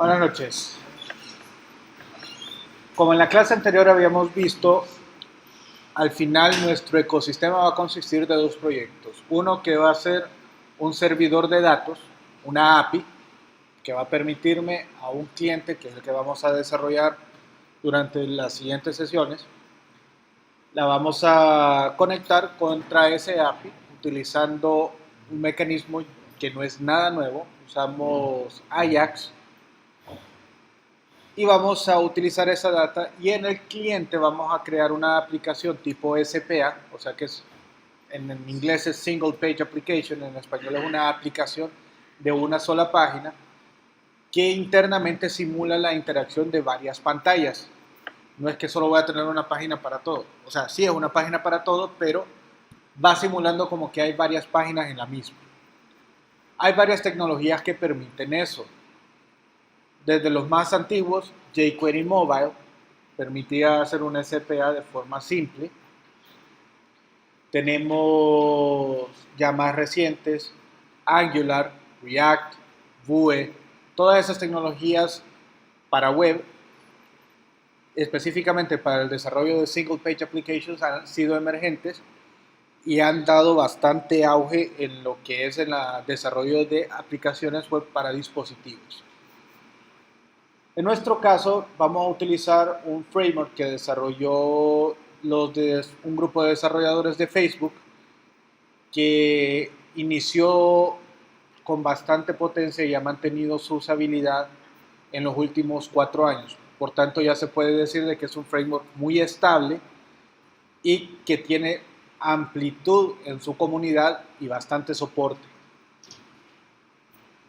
Buenas noches. Como en la clase anterior habíamos visto, al final nuestro ecosistema va a consistir de dos proyectos. Uno que va a ser un servidor de datos, una API, que va a permitirme a un cliente, que es el que vamos a desarrollar durante las siguientes sesiones, la vamos a conectar contra ese API utilizando un mecanismo que no es nada nuevo. Usamos Ajax y vamos a utilizar esa data y en el cliente vamos a crear una aplicación tipo SPA, o sea que en inglés es Single Page Application, en español es una aplicación de una sola página que internamente simula la interacción de varias pantallas. No es que solo voy a tener una página para todo, o sea, sí es una página para todo, pero va simulando como que hay varias páginas en la misma. Hay varias tecnologías que permiten eso. Desde los más antiguos, jQuery Mobile permitía hacer un SPA de forma simple. Tenemos ya más recientes, Angular, React, Vue, todas esas tecnologías para web, específicamente para el desarrollo de Single Page Applications, han sido emergentes y han dado bastante auge en lo que es el desarrollo de aplicaciones web para dispositivos. En nuestro caso, vamos a utilizar un framework que desarrolló un grupo de desarrolladores de Facebook que inició con bastante potencia y ha mantenido su usabilidad en los últimos 4 años. Por tanto, ya se puede decir de que es un framework muy estable y que tiene amplitud en su comunidad y bastante soporte.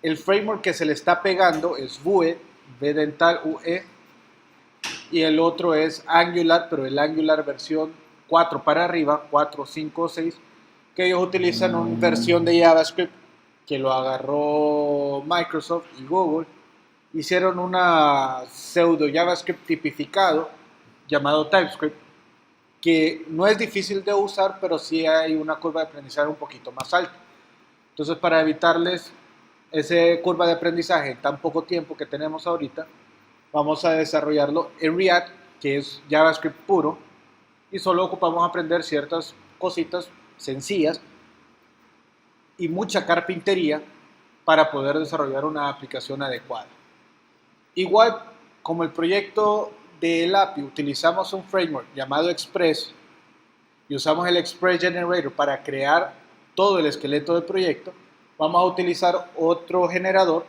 El framework que se le está pegando es Vue, V dental UE, y el otro es Angular, pero el Angular versión 4 para arriba, 4, 5, 6, que ellos utilizan una versión de JavaScript que lo agarró Microsoft y Google. Hicieron una pseudo JavaScript tipificado llamado TypeScript, que no es difícil de usar, pero sí hay una curva de aprendizaje un poquito más alta. Entonces, para evitarles esa curva de aprendizaje en tan poco tiempo que tenemos ahorita, vamos a desarrollarlo en React, que es JavaScript puro, y solo ocupamos aprender ciertas cositas sencillas y mucha carpintería para poder desarrollar una aplicación adecuada. Igual, como el proyecto del API utilizamos un framework llamado Express y usamos el Express Generator para crear todo el esqueleto del proyecto, vamos a utilizar otro generador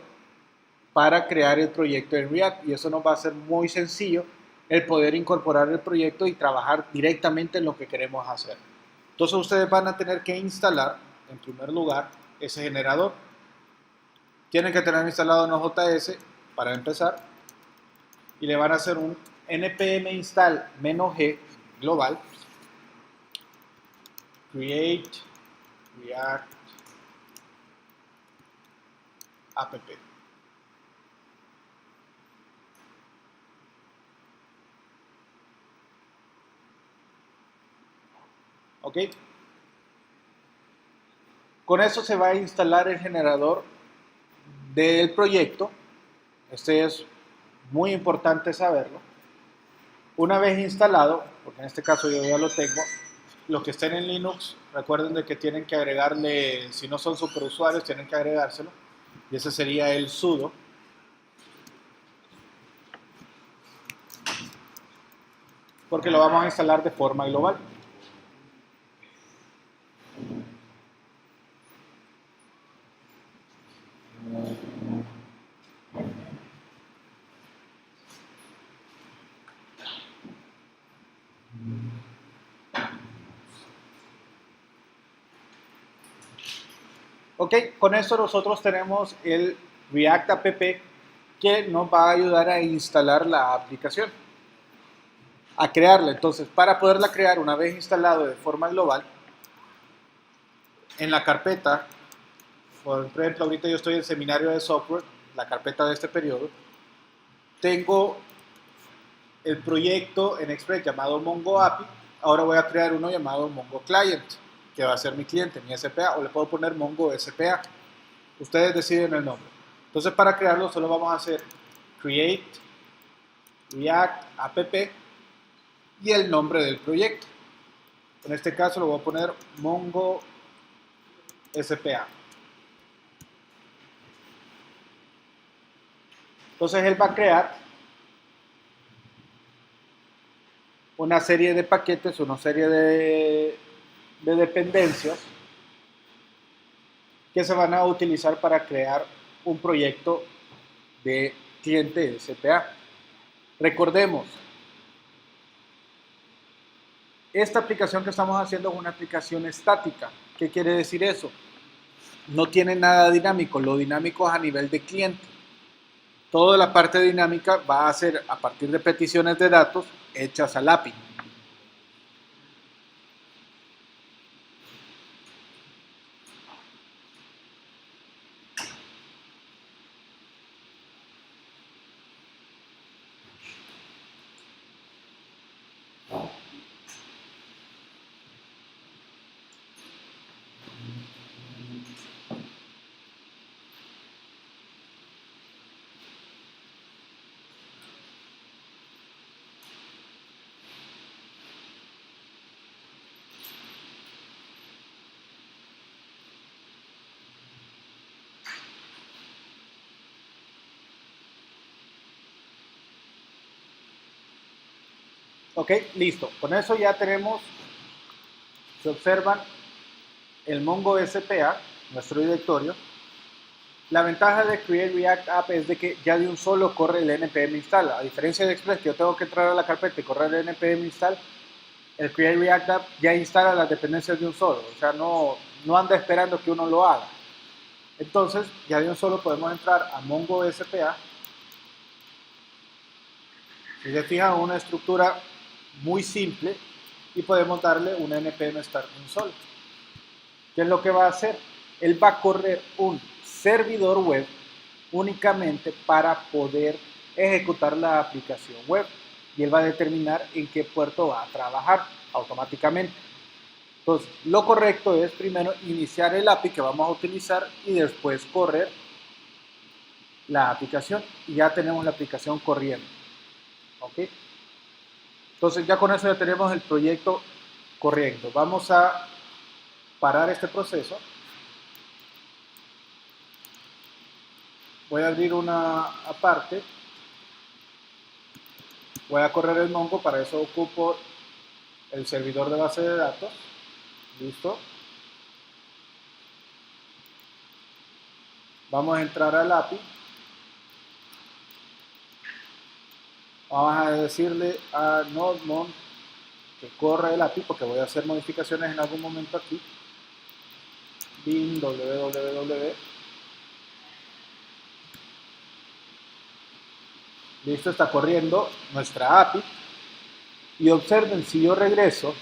para crear el proyecto en React y eso nos va a hacer muy sencillo el poder incorporar el proyecto y trabajar directamente en lo que queremos hacer. Entonces ustedes van a tener que instalar en primer lugar ese generador. Tienen que tener instalado Node.js para empezar y le van a hacer un npm install -g global create react app. ¿Ok? Con eso se va a instalar el generador del proyecto. Este es muy importante saberlo. Una vez instalado, porque en este caso yo ya lo tengo, los que estén en Linux, recuerden de que tienen que agregarle, si no son superusuarios, tienen que agregárselo. Y ese sería el sudo. Porque lo vamos a instalar de forma global. Ok, con esto nosotros tenemos el React App que nos va a ayudar a instalar la aplicación, a crearla. Entonces, para poderla crear una vez instalado de forma global, en la carpeta, por ejemplo, ahorita yo estoy en seminario de software, la carpeta de este periodo, tengo el proyecto en Express llamado Mongo API. Ahora voy a crear uno llamado Mongo Client, que va a ser mi cliente, mi SPA, o le puedo poner Mongo SPA. Ustedes deciden el nombre. Entonces, para crearlo solo vamos a hacer create React app y el nombre del proyecto. En este caso lo voy a poner Mongo SPA. Entonces él va a crear una serie de paquetes, una serie de dependencias que se van a utilizar para crear un proyecto de cliente SPA. Recordemos, esta aplicación que estamos haciendo es una aplicación estática. ¿Qué quiere decir eso? No tiene nada dinámico, lo dinámico es a nivel de cliente. Toda la parte dinámica va a ser a partir de peticiones de datos hechas al API. Ok, listo. Con eso ya tenemos, se observan el Mongo SPA, nuestro directorio. La ventaja de Create React App es de que ya de un solo corre el npm install. A diferencia de Express, que yo tengo que entrar a la carpeta y correr el npm install, el Create React App ya instala las dependencias de un solo. O sea, no anda esperando que uno lo haga. Entonces, ya de un solo podemos entrar a Mongo SPA. Si se fijan, una estructura muy simple y podemos darle un npm start de un solo. ¿Qué es lo que va a hacer? Él va a correr un servidor web únicamente para poder ejecutar la aplicación web y él va a determinar en qué puerto va a trabajar automáticamente. Entonces, lo correcto es primero iniciar el API que vamos a utilizar y después correr la aplicación y ya tenemos la aplicación corriendo. ¿Ok? Entonces ya con eso ya tenemos el proyecto corriendo. Vamos a parar este proceso. Voy a abrir una aparte. Voy a correr el Mongo, para eso ocupo el servidor de base de datos. Listo. Vamos a entrar al API. Vamos a decirle a NodeMon que corra el API porque voy a hacer modificaciones en algún momento aquí. Bin www. Listo, está corriendo nuestra API. Y observen, si yo regreso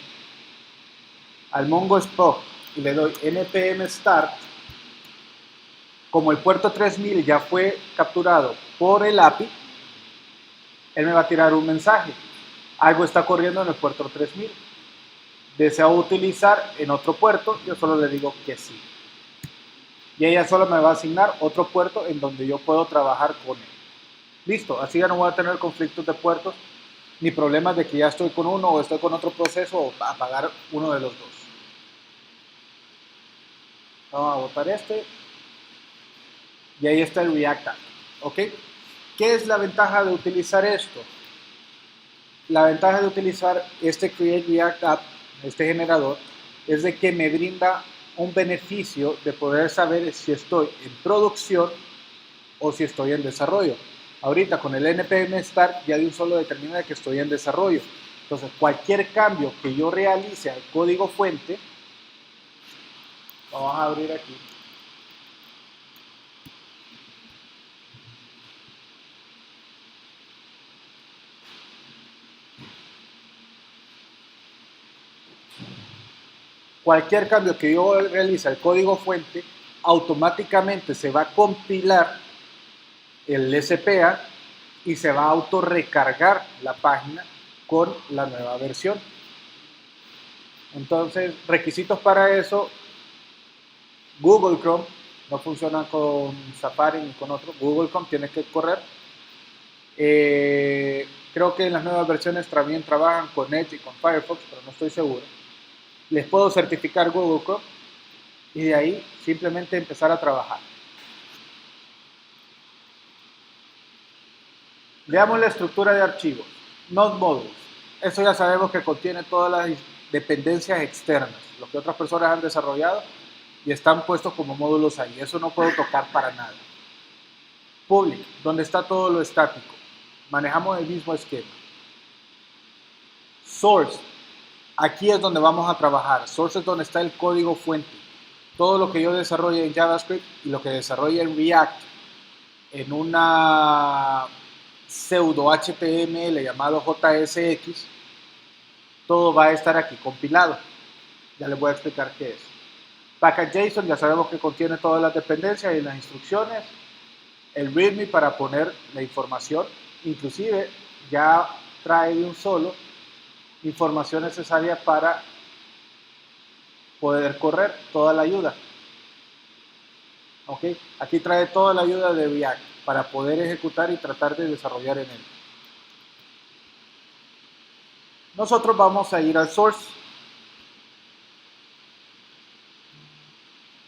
al Mongo Spock y le doy npm start, como el puerto 3000 ya fue capturado por el API, él me va a tirar un mensaje. Algo está corriendo en el puerto 3000. ¿Desea utilizar en otro puerto? Yo solo le digo que sí. Y ella solo me va a asignar otro puerto en donde yo puedo trabajar con él. Listo, así ya no voy a tener conflictos de puertos ni problemas de que ya estoy con uno o estoy con otro proceso o apagar uno de los dos. Vamos a botar este. Y ahí está el React App. ¿Ok? ¿Qué es la ventaja de utilizar esto? La ventaja de utilizar este Create React App, este generador, es de que me brinda un beneficio de poder saber si estoy en producción o si estoy en desarrollo. Ahorita con el npm start ya de un solo determina que estoy en desarrollo. Entonces cualquier cambio que yo realice al código fuente, vamos a abrir aquí. Cualquier cambio que yo realice al código fuente, automáticamente se va a compilar el SPA y se va a autorrecargar la página con la nueva versión. Entonces, requisitos para eso: Google Chrome, no funciona con Safari ni con otro. Google Chrome tiene que correr. Creo que en las nuevas versiones también trabajan con Edge y con Firefox, pero no estoy seguro. Les puedo certificar Google Chrome y de ahí simplemente empezar a trabajar. Veamos la estructura de archivos. Node Modules. Eso ya sabemos que contiene todas las dependencias externas, lo que otras personas han desarrollado y están puestos como módulos ahí. Eso no puedo tocar para nada. Public, donde está todo lo estático. Manejamos el mismo esquema. Source, aquí es donde vamos a trabajar. Source es donde está el código fuente. Todo lo que yo desarrolle en JavaScript y lo que desarrolle en React en una pseudo HTML llamado JSX, todo va a estar aquí compilado. Ya les voy a explicar qué es. Package.json ya sabemos que contiene todas las dependencias y las instrucciones. El README para poner la información, inclusive ya trae de un solo información necesaria para poder correr toda la ayuda. ¿Ok? Aquí trae toda la ayuda de React para poder ejecutar y tratar de desarrollar en él. Nosotros vamos a ir al source.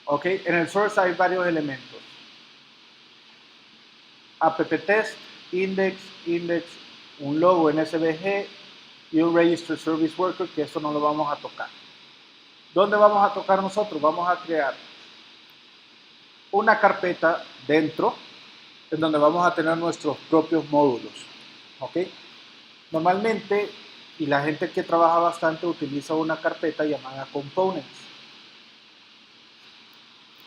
¿Ok? En el source hay varios elementos. app-test, index, un logo en SVG y un register service worker, que eso no lo vamos a tocar. ¿Dónde vamos a tocar nosotros? Vamos a crear una carpeta dentro en donde vamos a tener nuestros propios módulos. ¿Ok? Normalmente, y la gente que trabaja bastante utiliza una carpeta llamada components.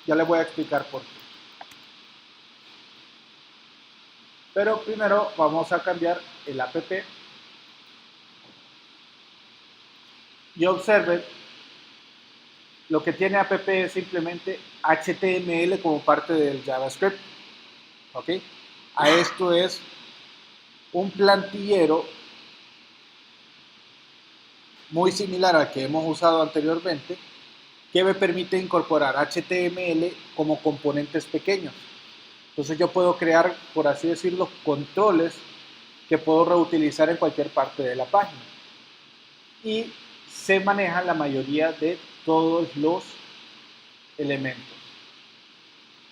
Ya les voy a explicar por qué. Pero primero vamos a cambiar el app y observen lo que tiene app es simplemente HTML como parte del JavaScript. ¿Ok? A esto es un plantillero muy similar al que hemos usado anteriormente, que me permite incorporar HTML como componentes pequeños. Entonces yo puedo crear, por así decirlo, controles que puedo reutilizar en cualquier parte de la página. Y se maneja la mayoría de todos los elementos.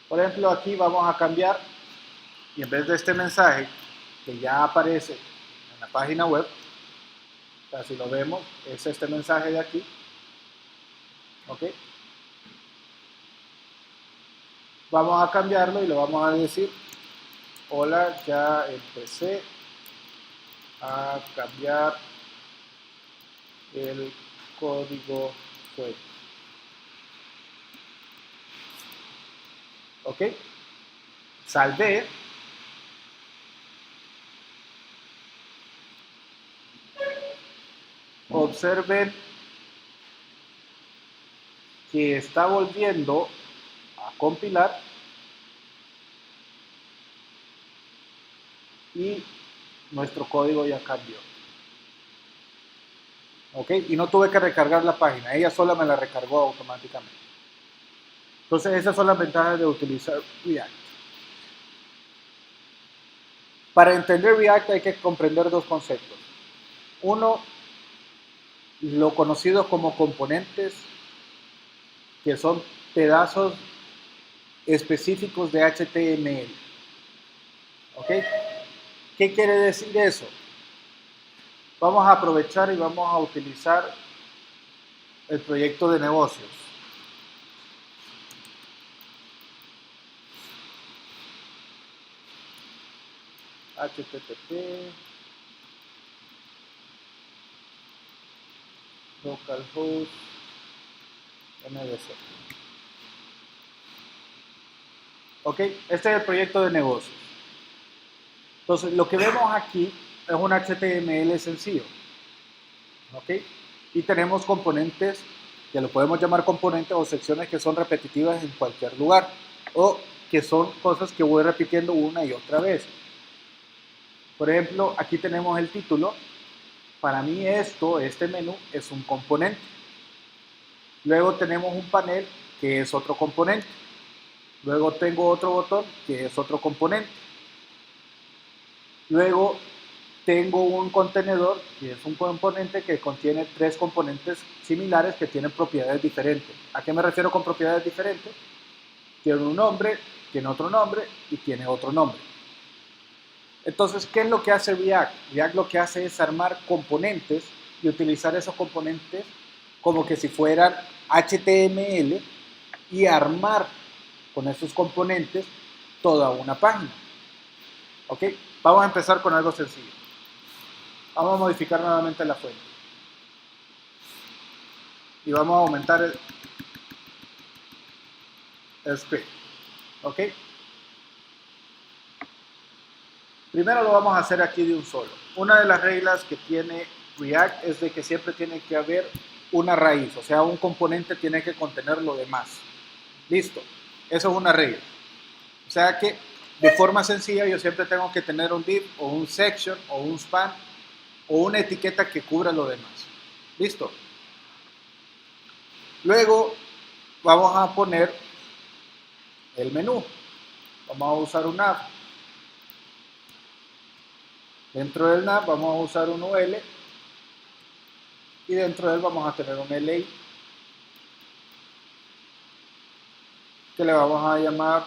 Por ejemplo, aquí vamos a cambiar y en vez de este mensaje que ya aparece en la página web, o sea, si lo vemos, es este mensaje de aquí. ¿Ok? Vamos a cambiarlo y le vamos a decir: hola, ya empecé a cambiar el código fuente. ¿Ok? Salvé. Observen que está volviendo a compilar y nuestro código ya cambió. ¿Ok? Y no tuve que recargar la página, ella sola me la recargó automáticamente. Entonces esas son las ventajas de utilizar React. Para entender React hay que comprender dos conceptos. Uno, lo conocido como componentes, que son pedazos específicos de HTML. ¿Ok? ¿Qué quiere decir eso? Vamos a aprovechar y vamos a utilizar el proyecto de negocios. HTTP localhost MVC. Ok, este es el proyecto de negocios. Entonces, lo que vemos aquí es un HTML sencillo. Ok, y tenemos componentes que lo podemos llamar componentes o secciones que son repetitivas en cualquier lugar o que son cosas que voy repitiendo una y otra vez. Por ejemplo, aquí tenemos el título. Para mí este menú es un componente. Luego tenemos un panel que es otro componente. Luego tengo otro botón que es otro componente. Luego tengo un contenedor, y es un componente que contiene tres componentes similares que tienen propiedades diferentes. ¿A qué me refiero con propiedades diferentes? Tiene un nombre, tiene otro nombre y tiene otro nombre. Entonces, ¿qué es lo que hace React? React lo que hace es armar componentes y utilizar esos componentes como que si fueran HTML y armar con esos componentes toda una página. ¿Ok? Vamos a empezar con algo sencillo. Vamos a modificar nuevamente la fuente. Y vamos a aumentar el script. ¿Ok? Primero lo vamos a hacer aquí de un solo. Una de las reglas que tiene React es de que siempre tiene que haber una raíz, o sea, un componente tiene que contener lo demás. Listo, eso es una regla. O sea que de forma sencilla yo siempre tengo que tener un div o un section o un span o una etiqueta que cubra lo demás. Listo. Luego vamos a poner el menú. Vamos a usar un nav. Dentro del nav vamos a usar un UL y dentro de él vamos a tener un LI que le vamos a llamar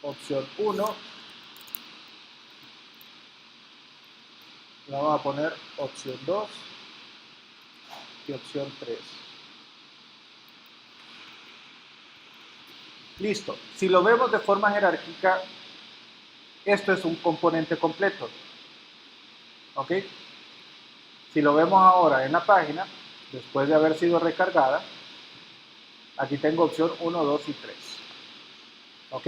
opción 1, le vamos a poner opción 2 y opción 3. Listo. Si lo vemos de forma jerárquica, esto es un componente completo. ¿Ok? Si lo vemos ahora en la página, después de haber sido recargada, aquí tengo opción 1, 2 y 3. ¿Ok?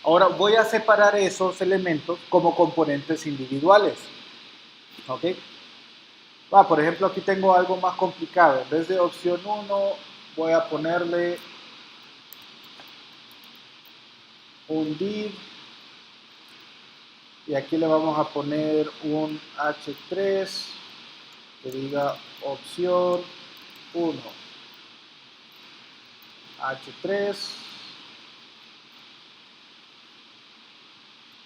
Ahora voy a separar esos elementos como componentes individuales. ¿Ok? Por ejemplo, aquí tengo algo más complicado. En vez de opción 1, voy a ponerle un div y aquí le vamos a poner un h3 que diga opción 1 h3.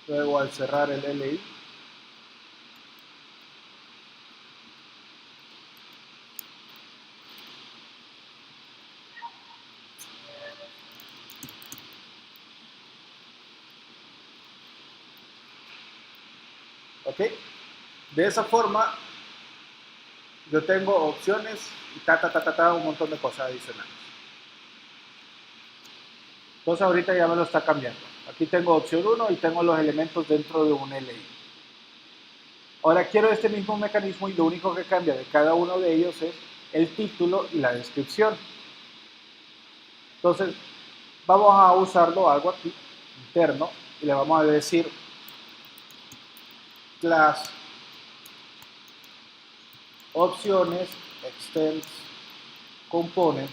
Luego al cerrar el LI ¿ok? De esa forma yo tengo opciones y un montón de cosas adicionales. Entonces ahorita ya me lo está cambiando. Aquí tengo opción 1 y tengo los elementos dentro de un LI. Ahora quiero este mismo mecanismo y lo único que cambia de cada uno de ellos es el título y la descripción. Entonces vamos a usarlo algo aquí interno y le vamos a decir class opciones extends component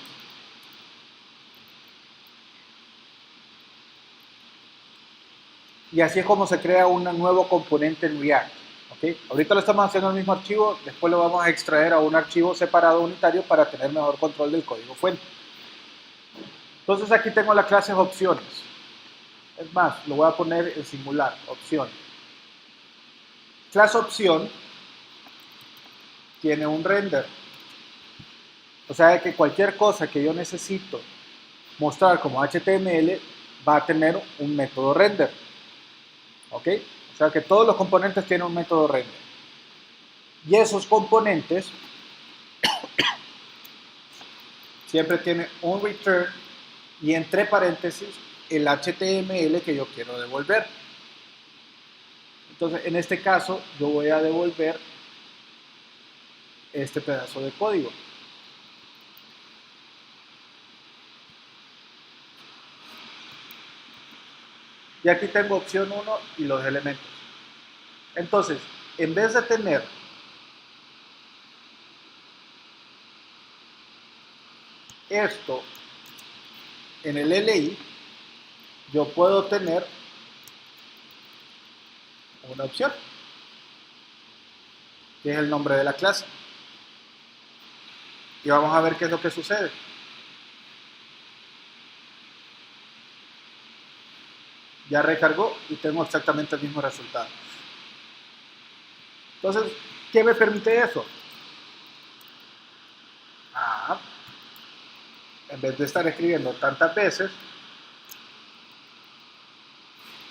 y así es como se crea un nuevo componente en React. ¿Okay? Ahorita lo estamos haciendo en el mismo archivo, después lo vamos a extraer a un archivo separado unitario para tener mejor control del código fuente. Entonces aquí tengo la clase opciones. Es más, lo voy a poner en singular, opción. Clase opción tiene un render. O sea que cualquier cosa que yo necesito mostrar como HTML va a tener un método render. ¿Ok? O sea que todos los componentes tienen un método render. Y esos componentes siempre tienen un return y entre paréntesis el HTML que yo quiero devolver. Entonces, en este caso, yo voy a devolver este pedazo de código. Y aquí tengo opción 1 y los elementos. Entonces, en vez de tener esto en el LI, yo puedo tener una opción, que es el nombre de la clase. Y vamos a ver qué es lo que sucede. Ya recargó y tengo exactamente el mismo resultado. Entonces, ¿qué me permite eso? En vez de estar escribiendo tantas veces,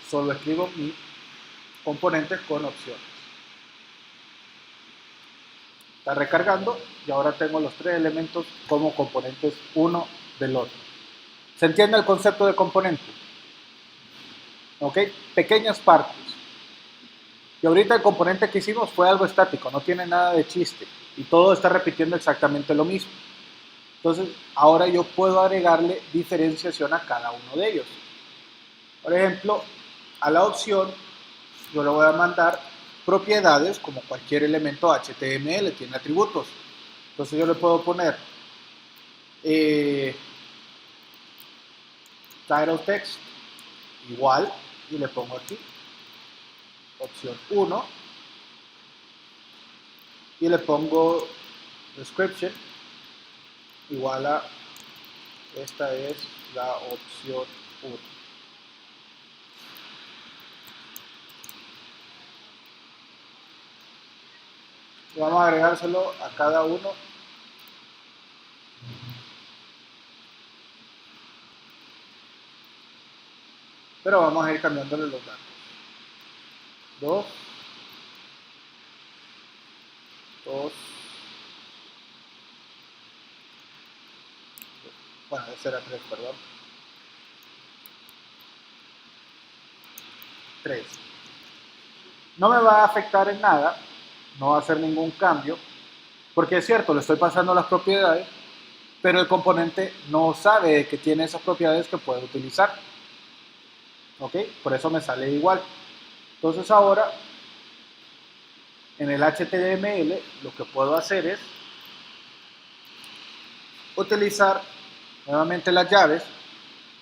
solo escribo mi componentes con opciones. Está recargando y ahora tengo los tres elementos como componentes uno del otro. ¿Se entiende el concepto de componente? ¿Ok? Pequeñas partes. Y ahorita el componente que hicimos fue algo estático, no tiene nada de chiste. Y todo está repitiendo exactamente lo mismo. Entonces, ahora yo puedo agregarle diferenciación a cada uno de ellos. Por ejemplo, a la opción yo le voy a mandar propiedades como cualquier elemento HTML, tiene atributos. Entonces yo le puedo poner title text igual y le pongo aquí opción 1 y le pongo description igual a esta es la opción 1. Y vamos a agregárselo a cada uno. Pero vamos a ir cambiándole los datos. 2, 2, bueno, ese era 3, perdón. 3. No me va a afectar en nada, no va a hacer ningún cambio, porque es cierto, le estoy pasando las propiedades, pero el componente no sabe que tiene esas propiedades que puede utilizar. ¿Ok? Por eso me sale igual. Entonces ahora, en el HTML, lo que puedo hacer es utilizar nuevamente las llaves.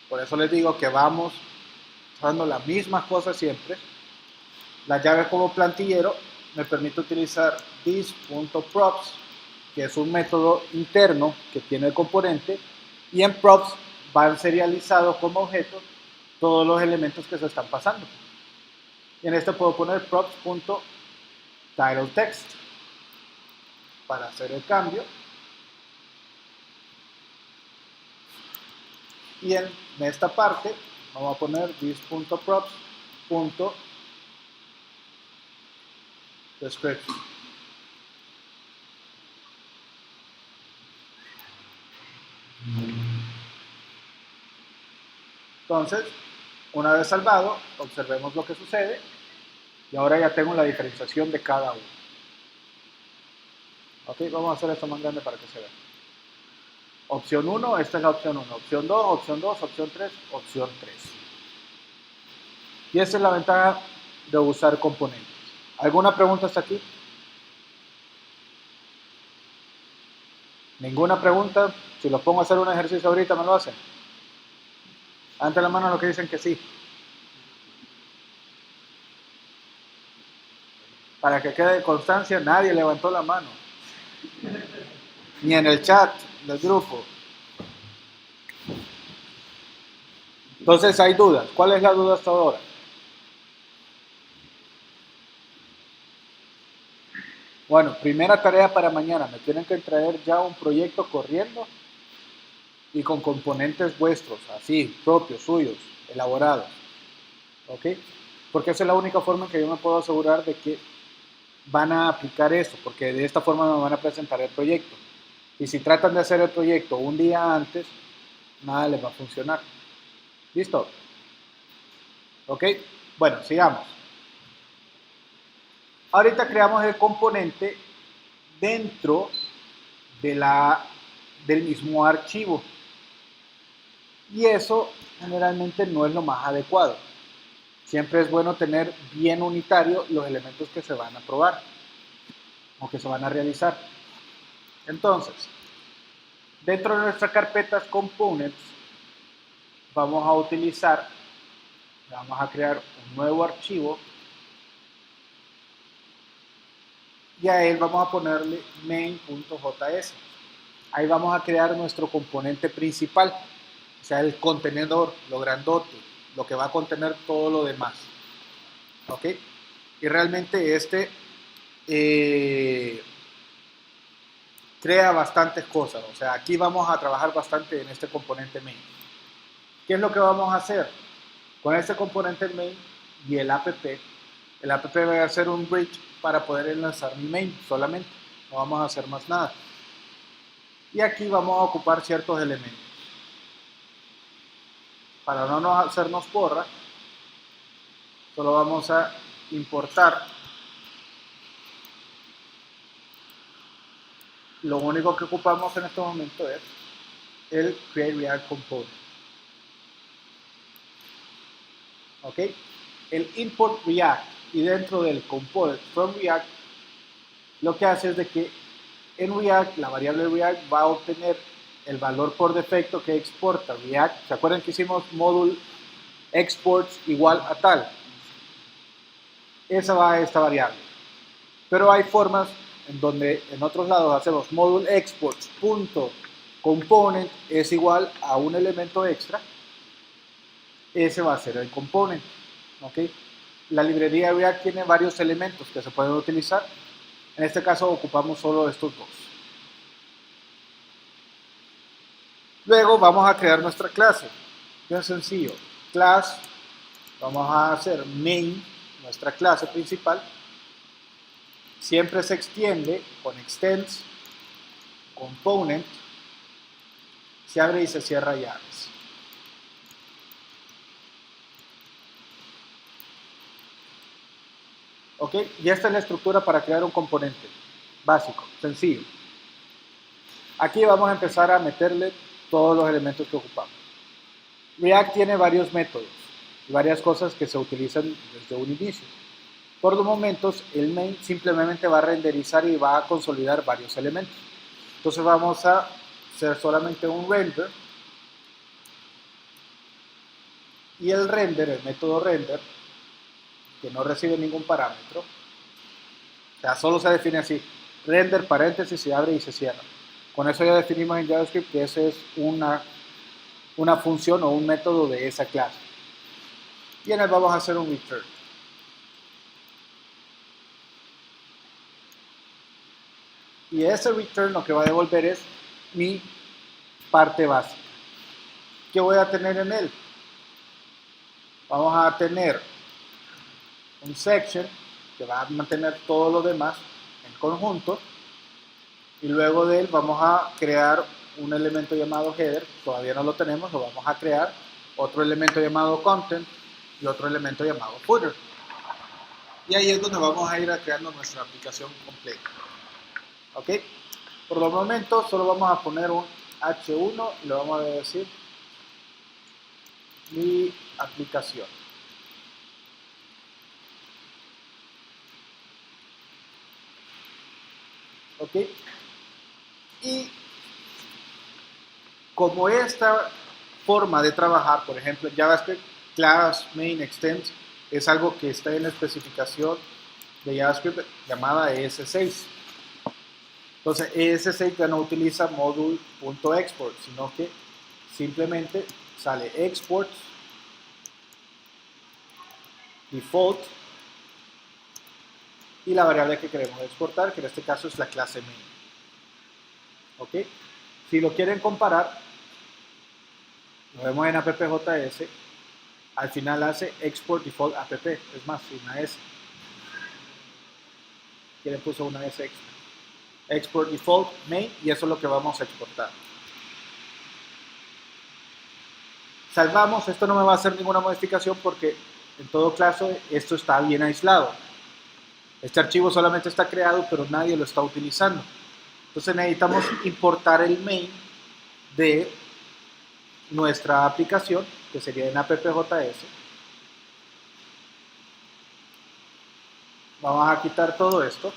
Por eso les digo que vamos usando las mismas cosas siempre. La llave como plantillero me permite utilizar this.props, que es un método interno que tiene el componente, y en props van serializados como objetos todos los elementos que se están pasando. Y en este puedo poner props.titleText para hacer el cambio. Y en esta parte vamos a poner this.props.description. Entonces, una vez salvado, observemos lo que sucede y ahora ya tengo la diferenciación de cada uno. Ok, vamos a hacer esto más grande para que se vea. Opción 1, esta es la opción 1. Opción 2, opción 2, opción 3, opción 3. Y esa es la ventaja de usar componentes. ¿Alguna pregunta hasta aquí? ¿Ninguna pregunta? Si los pongo a hacer un ejercicio ahorita, ¿me lo hacen? Ante la mano lo que dicen que sí. Para que quede constancia, nadie levantó la mano. Ni en el chat del grupo. Entonces hay dudas. ¿Cuál es la duda hasta ahora? Bueno, primera tarea para mañana. Me tienen que traer ya un proyecto corriendo y con componentes vuestros, así, propios, suyos, elaborados. ¿Ok? Porque esa es la única forma en que yo me puedo asegurar de que van a aplicar eso, porque de esta forma me van a presentar el proyecto. Y si tratan de hacer el proyecto un día antes, nada les va a funcionar. ¿Listo? ¿Ok? Bueno, sigamos. Ahorita creamos el componente dentro de del mismo archivo. Y eso generalmente no es lo más adecuado. Siempre es bueno tener bien unitario los elementos que se van a probar o que se van a realizar. Entonces, dentro de nuestras carpetas components, vamos a utilizar, vamos a crear un nuevo archivo y a él vamos a ponerle main.js. Ahí vamos a crear nuestro componente principal, o sea, el contenedor, lo grandote, lo que va a contener todo lo demás. ¿Ok? Y realmente crea bastantes cosas. O sea, aquí vamos a trabajar bastante en este componente main. ¿Qué es lo que vamos a hacer? Con este componente main y el app va a hacer un bridge para poder enlazar mi main solamente. No vamos a hacer más nada. Y aquí vamos a ocupar ciertos elementos. Para no hacernos porra, solo vamos a importar. Lo único que ocupamos en este momento es el Create React Component. ¿Ok? El import React y dentro del component from React, lo que hace es de que en React, la variable React va a obtener el valor por defecto que exporta React. ¿Se acuerdan que hicimos module exports igual a tal? Esa va a esta variable. Pero hay formas en donde en otros lados hacemos module exports punto component es igual a un elemento extra. Ese va a ser el component. ¿Ok? La librería React tiene varios elementos que se pueden utilizar. En este caso ocupamos solo estos dos. Luego vamos a crear nuestra clase. Bien sencillo. Class, vamos a hacer main, nuestra clase principal. Siempre se extiende con extends, component, se abre y se cierra llaves. ¿Ok? Y esta es la estructura para crear un componente básico, sencillo. Aquí vamos a empezar a meterle todos los elementos que ocupamos. React tiene varios métodos y varias cosas que se utilizan desde un inicio. Por los momentos, el main simplemente va a renderizar y va a consolidar varios elementos. Entonces vamos a hacer solamente un render. Y el render, el método render, que no recibe ningún parámetro, o sea, solo se define así, render, paréntesis, se abre y se cierra. Con eso ya definimos en JavaScript que esa es una función o un método de esa clase. Y en él vamos a hacer un return. Y ese return lo que va a devolver es mi parte básica. ¿Qué voy a tener en él? Vamos a tener un section que va a mantener todo lo demás en conjunto. Y luego de él vamos a crear un elemento llamado header, todavía no lo tenemos, lo vamos a crear, otro elemento llamado content y otro elemento llamado footer. Y ahí es donde vamos a ir creando nuestra aplicación completa. ¿Ok? Por los momentos solo vamos a poner un H1 y le vamos a decir mi aplicación. ¿Ok? Y como esta forma de trabajar, por ejemplo, en JavaScript, class, main, extends, es algo que está en la especificación de JavaScript llamada ES6. Entonces, ES6 ya no utiliza module.export, sino que simplemente sale export, default, y la variable que queremos exportar, que en este caso es la clase main. ¿Ok? Si lo quieren comparar, lo vemos en appjs, al final hace export default app, es más, una S. Aquí le puso una S extra. Export default main, y eso es lo que vamos a exportar. Salvamos, esto no me va a hacer ninguna modificación porque en todo caso esto está bien aislado. Este archivo solamente está creado, pero nadie lo está utilizando. Entonces necesitamos importar el main de nuestra aplicación, que sería en appjs. Vamos a quitar todo esto.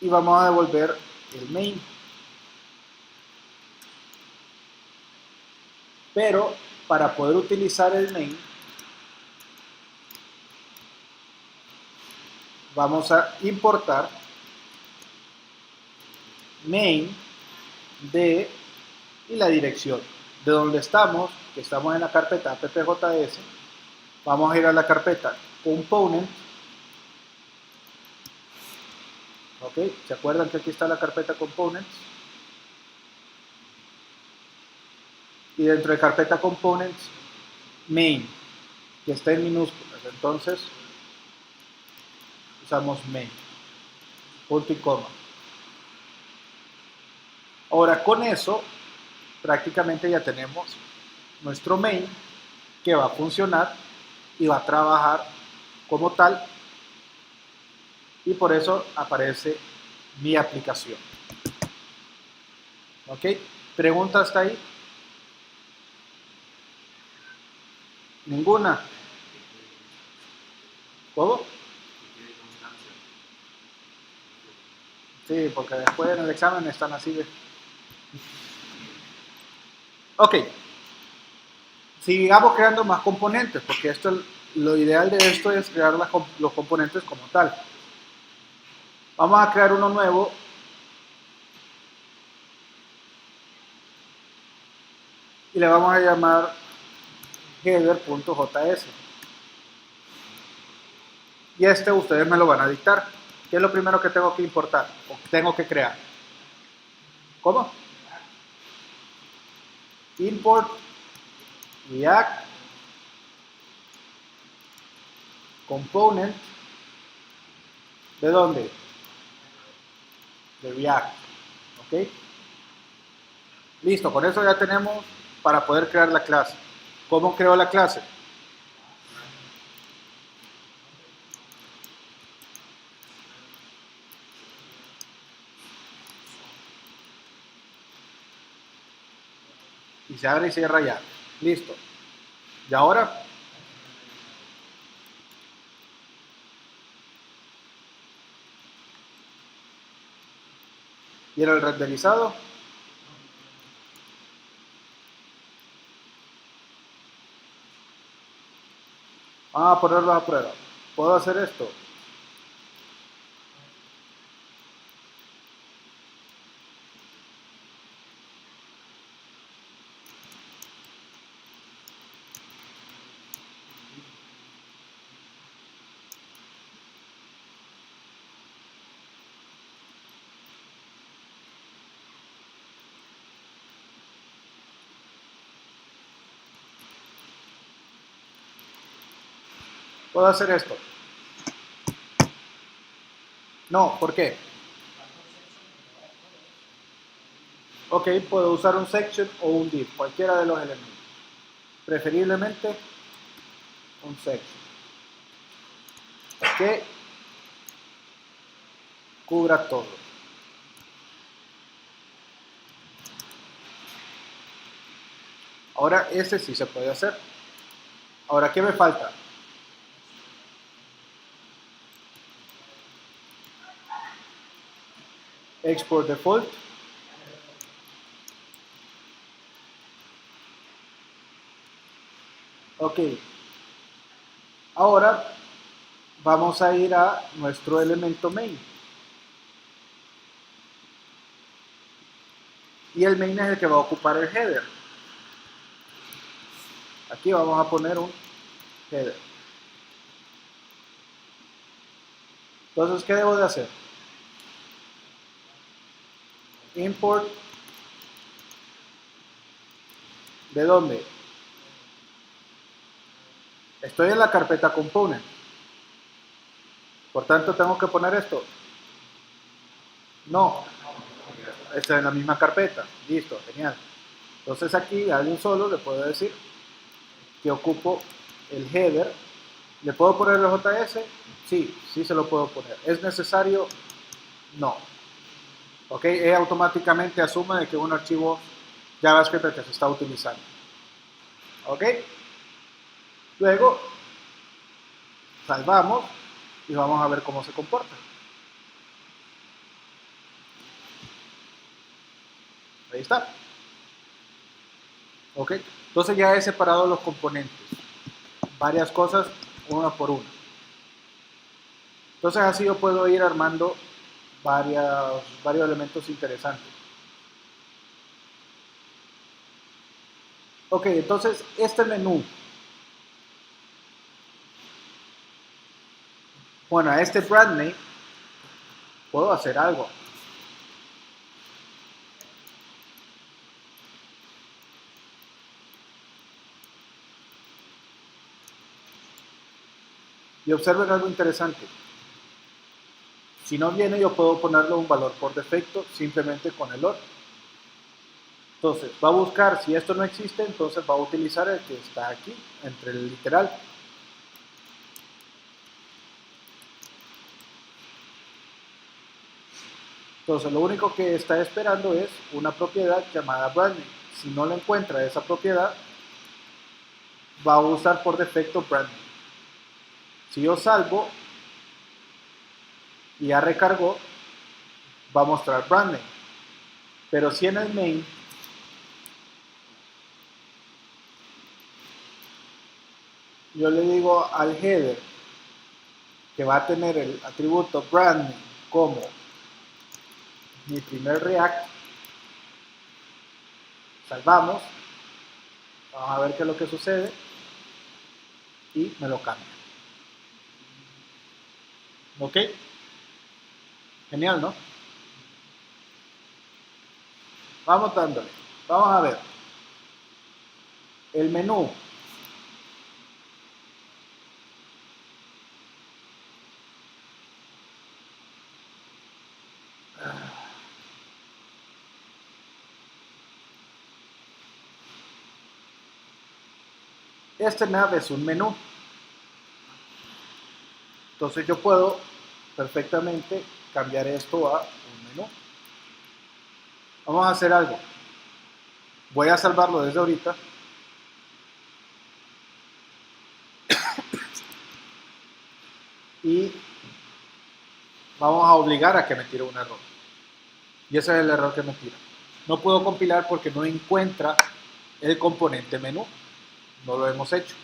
Y vamos a devolver el main. Pero para poder utilizar el main, vamos a importar main de y la dirección. De donde estamos, que estamos en la carpeta appjs, vamos a ir a la carpeta component. ¿Ok? ¿Se acuerdan que aquí está la carpeta components? Y dentro de carpeta components, main, que está en minúsculas. Entonces, usamos main, punto y coma. Ahora con eso, prácticamente ya tenemos nuestro main que va a funcionar y va a trabajar como tal, y por eso aparece mi aplicación. ¿Ok? ¿Pregunta hasta ahí? ¿Ninguna? ¿Cómo? Sí, porque después en el examen están así de... Ok, sigamos creando más componentes, porque esto, lo ideal de esto es crear los componentes como tal. Vamos a crear uno nuevo. Y le vamos a llamar header.js. Y este ustedes me lo van a dictar. ¿Qué es lo primero que tengo que importar o tengo que crear? ¿Cómo? Import React Component. ¿De dónde? De React. ¿Ok? Listo, con eso ya tenemos para poder crear la clase. ¿Cómo creo la clase? Y se abre y cierra ya. Listo. Y ahora, ¿y el renderizado? Vamos a ponerlo a prueba. ¿Puedo hacer esto? ¿Puedo hacer esto? No, ¿por qué? Ok, puedo usar un section o un div, cualquiera de los elementos. Preferiblemente un section. Que cubra todo. Ahora ese sí se puede hacer. Ahora, ¿qué me falta? Export default. Ok. Ahora vamos a ir a nuestro elemento main. Y el main es el que va a ocupar el header. Aquí vamos a poner un header. Entonces, ¿qué debo de hacer? Import. ¿De dónde? Estoy en la carpeta component. Por tanto, tengo que poner esto. No. Está en la misma carpeta. Listo, genial. Entonces aquí a alguien solo le puedo decir que ocupo el header. ¿Le puedo poner el JS? Sí, sí se lo puedo poner. ¿Es necesario? No. Ok, automáticamente asume de que un archivo JavaScript que se está utilizando. Ok. Luego salvamos y vamos a ver cómo se comporta. Ahí está. Ok. Entonces ya he separado los componentes. Varias cosas, una por una. Entonces así yo puedo ir armando varios elementos interesantes. Ok, entonces este menú, bueno, a este brand name puedo hacer algo. Y observen algo interesante. Si no viene, yo puedo ponerle un valor por defecto simplemente con el OR. Entonces, va a buscar, si esto no existe, entonces va a utilizar el que está aquí, entre el literal. Entonces, lo único que está esperando es una propiedad llamada branding. Si no le encuentra esa propiedad, va a usar por defecto branding. Si yo salvo y ya recargó, va a mostrar branding. Pero si en el main yo le digo al header que va a tener el atributo branding como mi primer React, salvamos, vamos a ver qué es lo que sucede y me lo cambia. ¿Ok? Genial, ¿no? Vamos dándole. Vamos a ver. El menú. Este nav es un menú. Entonces yo puedo perfectamente cambiar esto a un menú. Vamos a hacer algo. Voy a salvarlo desde ahorita. Y vamos a obligar a que me tire un error. Y ese es el error que me tira. No puedo compilar porque no encuentra el componente menú. No lo hemos hecho.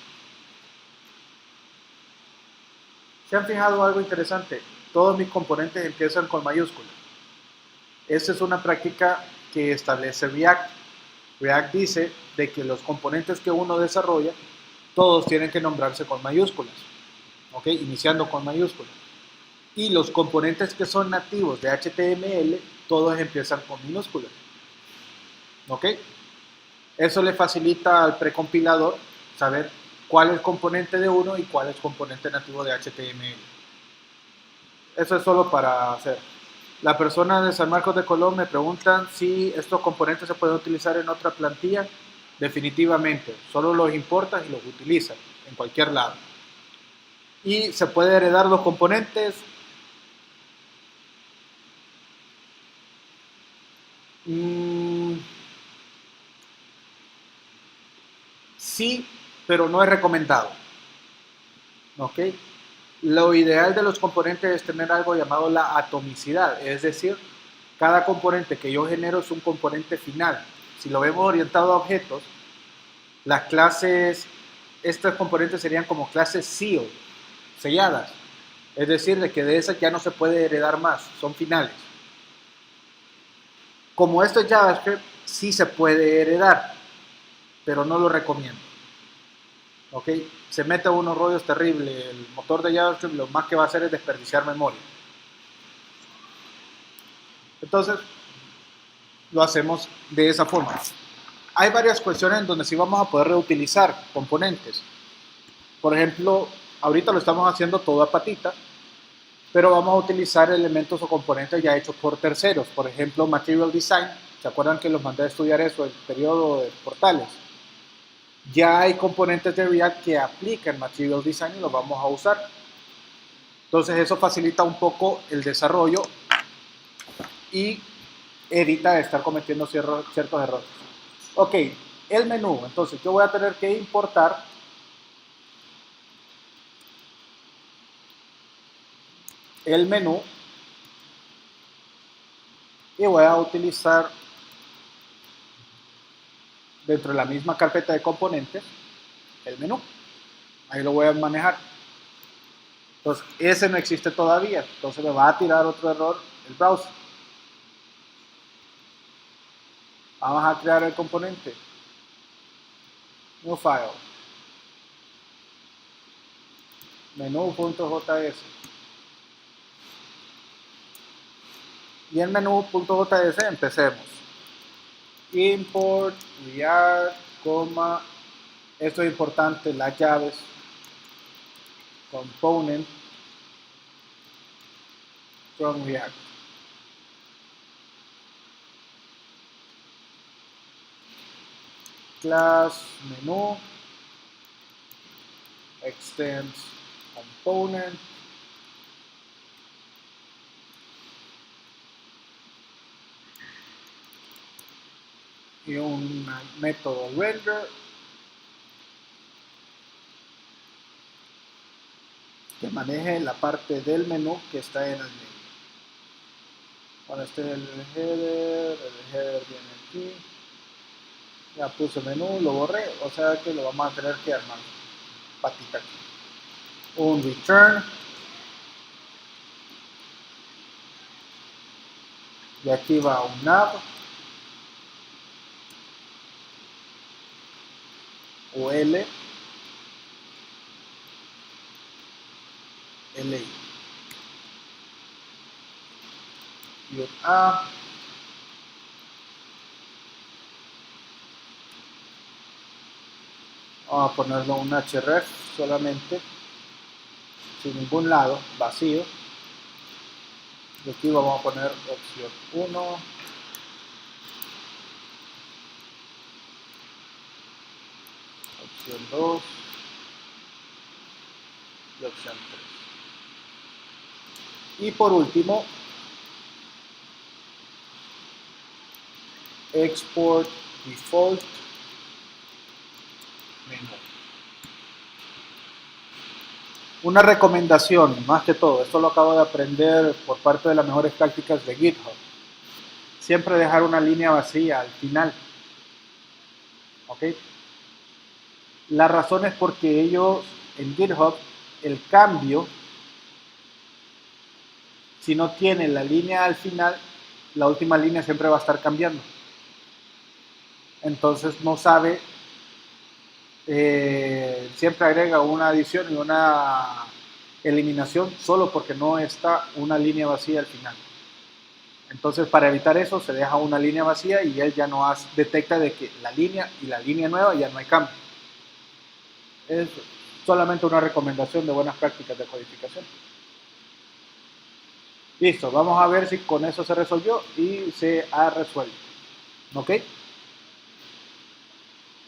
¿Se han fijado algo interesante? Todos mis componentes empiezan con mayúsculas. Esta es una práctica que establece React. React dice de que los componentes que uno desarrolla, todos tienen que nombrarse con mayúsculas, ¿ok? Iniciando con mayúsculas. Y los componentes que son nativos de HTML, todos empiezan con minúsculas, ¿ok? Eso le facilita al precompilador saber cuál es el componente de uno y cuál es el componente nativo de HTML. Eso es solo para hacer. La persona de San Marcos de Colón me preguntan si estos componentes se pueden utilizar en otra plantilla. Definitivamente, solo los importas y los utilizas en cualquier lado. Y se puede heredar los componentes. Sí, pero no es recomendado. ¿Ok? Lo ideal de los componentes es tener algo llamado la atomicidad, es decir, cada componente que yo genero es un componente final. Si lo vemos orientado a objetos, las clases, estos componentes serían como clases sealed, selladas. Es decir, de que de esas ya no se puede heredar más, son finales. Como esto es JavaScript, sí se puede heredar, pero no lo recomiendo. ¿Ok? Se mete a unos rollos terribles. El motor de JavaScript lo más que va a hacer es desperdiciar memoria. Entonces, lo hacemos de esa forma. Hay varias cuestiones en donde sí vamos a poder reutilizar componentes. Por ejemplo, ahorita lo estamos haciendo todo a patita, pero vamos a utilizar elementos o componentes ya hechos por terceros. Por ejemplo, Material Design. ¿Se acuerdan que los mandé a estudiar eso, el periodo de portales? Ya hay componentes de React que aplican Material Design y los vamos a usar. Entonces eso facilita un poco el desarrollo y evita estar cometiendo ciertos errores. Ok, el menú. Entonces yo voy a tener que importar el menú y voy a utilizar dentro de la misma carpeta de componentes el menú. Ahí lo voy a manejar. Entonces ese no existe todavía. Entonces me va a tirar otro error el browser. Vamos a crear el componente. New file. Menú.js. Y en menú.js empecemos. Import, React, coma. Esto es importante, las llaves. Component from React. Class, menú, extends component, y un método render que maneje la parte del menú que está en el menú. Bueno, este es el header viene aquí. Ya puse menú, lo borré, o sea que lo vamos a tener que armar patita aquí. Un return. Y aquí va un nav o L, LI. Y un A. Vamos a ponerlo un href solamente, sin ningún lado, vacío. Y aquí vamos a poner opción 1, opción 2 y opción 3. Y por último, export default menú. Una recomendación, más que todo, esto lo acabo de aprender por parte de las mejores prácticas de GitHub. Siempre dejar una línea vacía al final. ¿Ok? La razón es porque ellos en GitHub, el cambio, si no tiene la línea al final, la última línea siempre va a estar cambiando. Entonces no sabe, siempre agrega una adición y una eliminación solo porque no está una línea vacía al final. Entonces para evitar eso se deja una línea vacía y él ya no detecta de que la línea y la línea nueva ya no hay cambio. Es solamente una recomendación de buenas prácticas de codificación. Listo, vamos a ver si con eso se resolvió y se ha resuelto. ¿Ok?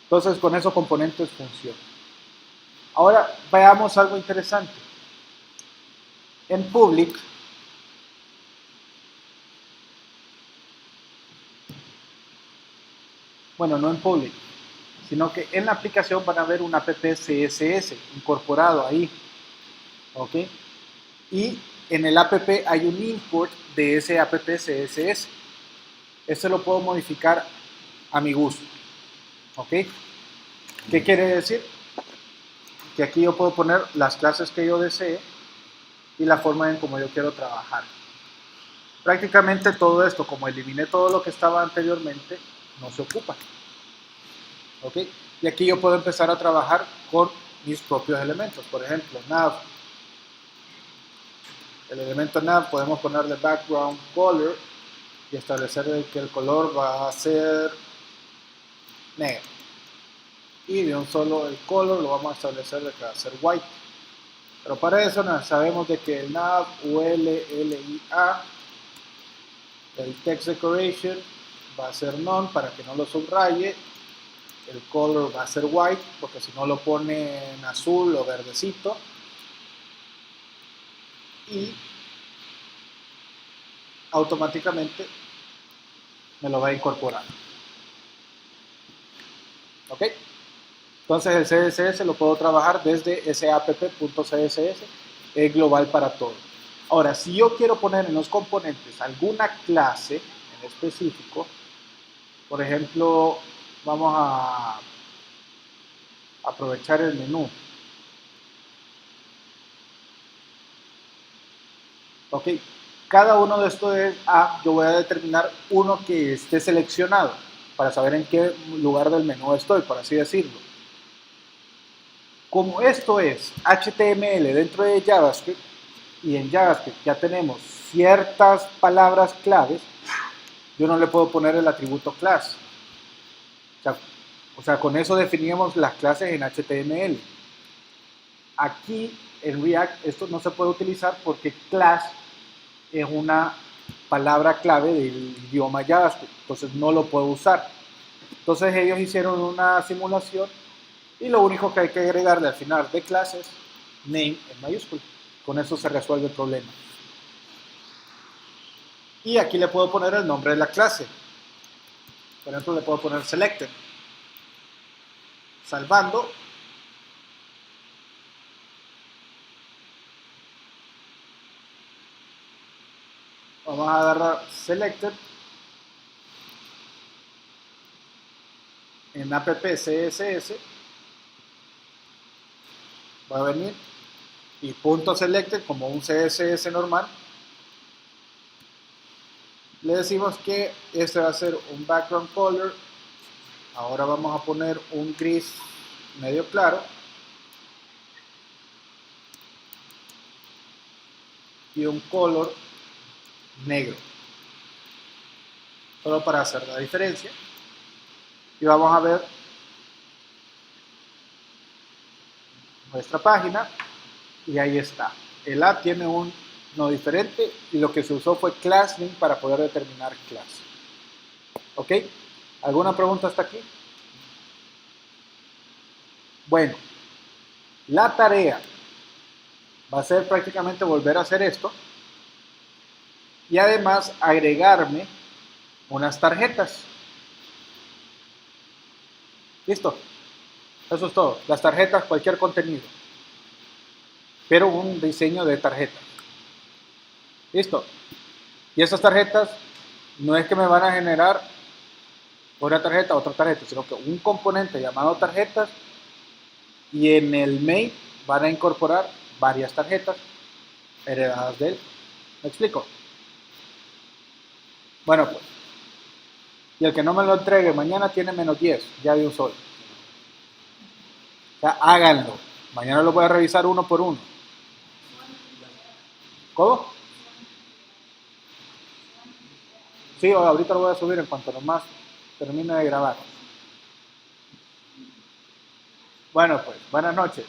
Entonces con esos componentes funciona. Ahora veamos algo interesante. En public, bueno, no en public, sino que en la aplicación van a ver un app CSS incorporado ahí. ¿Ok? Y en el app hay un import de ese app CSS. Ese lo puedo modificar a mi gusto. ¿Ok? ¿Qué quiere decir? Que aquí yo puedo poner las clases que yo desee y la forma en cómo yo quiero trabajar. Prácticamente todo esto, como eliminé todo lo que estaba anteriormente, no se ocupa. ¿Ok? Y aquí yo puedo empezar a trabajar con mis propios elementos. Por ejemplo, nav. El elemento nav podemos ponerle background color y establecer que el color va a ser negro. Y de un solo el color lo vamos a establecer de que va a ser white. Pero para eso sabemos de que el nav ULLIA, el text decoration va a ser none para que no lo subraye, el color va a ser white porque si no lo pone en azul o verdecito, y automáticamente me lo va a incorporar. ¿Ok? Entonces el CSS lo puedo trabajar desde ese app.css, es global para todo. Ahora, si yo quiero poner en los componentes alguna clase en específico, por ejemplo, vamos a aprovechar el menú. Ok, cada uno de estos es yo voy a determinar uno que esté seleccionado para saber en qué lugar del menú estoy, por así decirlo. Como esto es HTML dentro de JavaScript, y en JavaScript ya tenemos ciertas palabras claves, yo no le puedo poner el atributo class. O sea, con eso definíamos las clases en HTML. Aquí en React esto no se puede utilizar porque class es una palabra clave del idioma JavaScript, entonces no lo puedo usar. Entonces ellos hicieron una simulación y lo único que hay que agregarle al final de clase es name en mayúscula. Con eso se resuelve el problema. Y aquí le puedo poner el nombre de la clase. Por ejemplo, le puedo poner selected. Salvando. Vamos a agarrar selected en app CSS. Va a venir y punto selected como un CSS normal. Le decimos que este va a ser un background color. Ahora vamos a poner un gris medio claro. Y un color negro. Solo para hacer la diferencia. Y vamos a ver nuestra página. Y ahí está. El app tiene un no diferente y lo que se usó fue ClassLink para poder determinar class. ¿Ok? ¿Alguna pregunta hasta aquí? Bueno, la tarea va a ser prácticamente volver a hacer esto y además agregarme unas tarjetas. ¿Listo? Eso es todo. Las tarjetas, cualquier contenido, pero un diseño de tarjetas. ¿Listo? Y esas tarjetas no es que me van a generar una tarjeta, otra tarjeta, sino que un componente llamado tarjetas y en el main van a incorporar varias tarjetas heredadas de él. ¿Me explico? Bueno, pues. Y el que no me lo entregue mañana tiene menos 10, ya de un solo. O sea, háganlo. Mañana lo voy a revisar uno por uno. ¿Cómo? Sí, ahorita lo voy a subir en cuanto nomás termine de grabar. Bueno, pues, buenas noches.